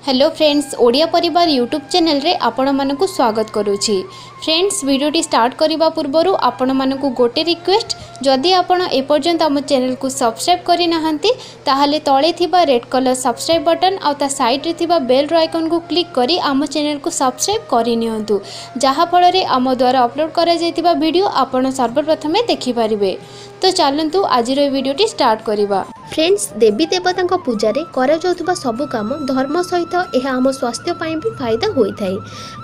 Hello friends, Odia परिवार YouTube channel रे आपण मानकु स्वागत करुछि। फ्रेंड्स, वीडियोटी स्टार्ट करने पूर्व आपण मानकु गोटे रिक्वेस्ट, जदि आपण एपर्यंत आम चैनल को सब्सक्राइब करि नाहंती ताहाले तळे थिबा रेड कलर सब्सक्राइब बटन आ ता साइड रे थिबा बेल आइकन को क्लिक करी आम चैनल को सब्सक्राइब करि नियंतु, जहा फल रे आम द्वारा अपलोड करा जायतिबा वीडियो आपण सर्वप्रथम देखि परिबे। तो चलंतु आज वीडियोटी स्टार्ट करिबा। फ्रेंड्स, देवी देवता पूजा करा जाउथबा सबु काम धर्म सहित यह आम स्वास्थ्य पाई भी फायदा होता है।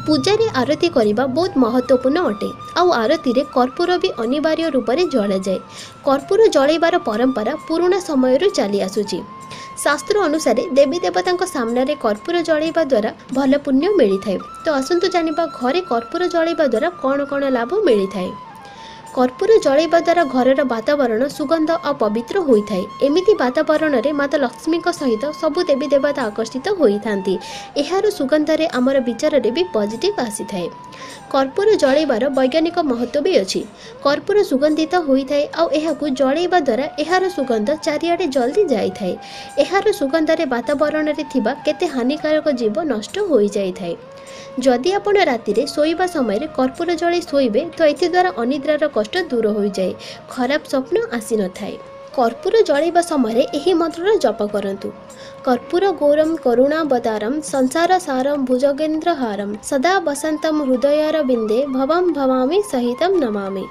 पूजा रे आरती करने बहुत महत्वपूर्ण अटे। आउ आरती रे कर्पूर भी अनिवार्य रूप से जला जाए। कर्पूर जलैबार परंपरा पुराना समय चली आसुची। शास्त्र अनुसार देवी देवता सामने कर्पूर जलैबा द्वारा भल पुण्य मिलता है। तो आसंतु जानिबा घरे कर्पूर जलैबा द्वारा कौन कौन लाभ मिलता है। कर्पूर जलैबा द्वारा घरर वातावरण सुगंध और पवित्र होता है। एमिति वातावरण में माता लक्ष्मी सहित सबु देवी देवता आकर्षित होती। यार सुगंध रे आमर विचार भी पॉजिटिव आसी थाए। कर्पूर जलैबार वैज्ञानिक महत्व भी अच्छी। कर्पूर सुगंधित होता है और जलैबा द्वारा यार सुगंध चारिआडे जल्दी जाई थाए। यार सुगंध रे वातावरण में थिबा केते हानिकारक जीव नष्ट हो जाई थाए। जदि आपण राति रे सोइबा समय कर्पूर जळै सोइबे तो एथि द्वारा अनिद्रार कष्ट दूर हो जाए, खराब स्वप्न आसी न थाए। कर्पूर जळैबा समय एही मंत्र जप करंतु। कर्पूर गौरम करुणावतारम संसार सारम भुजगेन्द्र हारम सदा बसंतम हृदयर बिंदे भवम भवामी सहितम नमामि।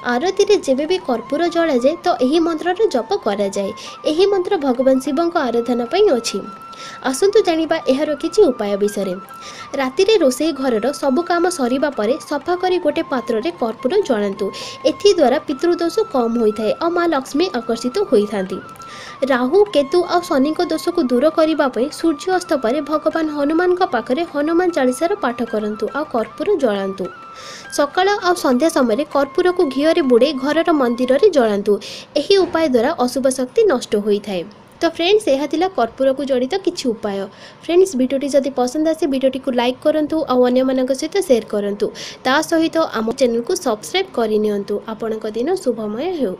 आरती रे जेबे भी कर्पूर जळा जाए तो एही मंत्र जप करा जाए। एही मंत्र भगवान शिव को आराधना पई अछि। आसंतु जानिबा एहार किछि उपाय विषय। राति रे रोषेई घरर सबु काम सरीबा परे सफा करी गोटे पात्र रे कर्पूर जळांतु। एथि द्वारा पितृदोष कम होइथाय और माँ लक्ष्मी आकर्षित होइथांती। राहु केतु और शनि को दोष को दूर करिबा पई सूर्य अस्त पर भगवान हनुमान का पाखरे हनुमान चालीसार पाठ करंतु और कर्पूर जळांतु। सकाळ और संध्या समय कर्पूर को घी रे बुड़े घरर मंदिर रे जळांतु। एही उपाय द्वारा अशुभ शक्ति नष्ट होइथाय। तो फ्रेंड्स, यह थिला कर्पूर को जड़ित किछि उपाय। फ्रेंड्स, वीडियोटी जदि पसंद आसे वीडियोटी को लाइक करंतु और अन्य मानक सहित शेयर करंतु। ता सहित आम चैनल को सब्सक्राइब करि नियंतु। आपनक दिन शुभमय हो।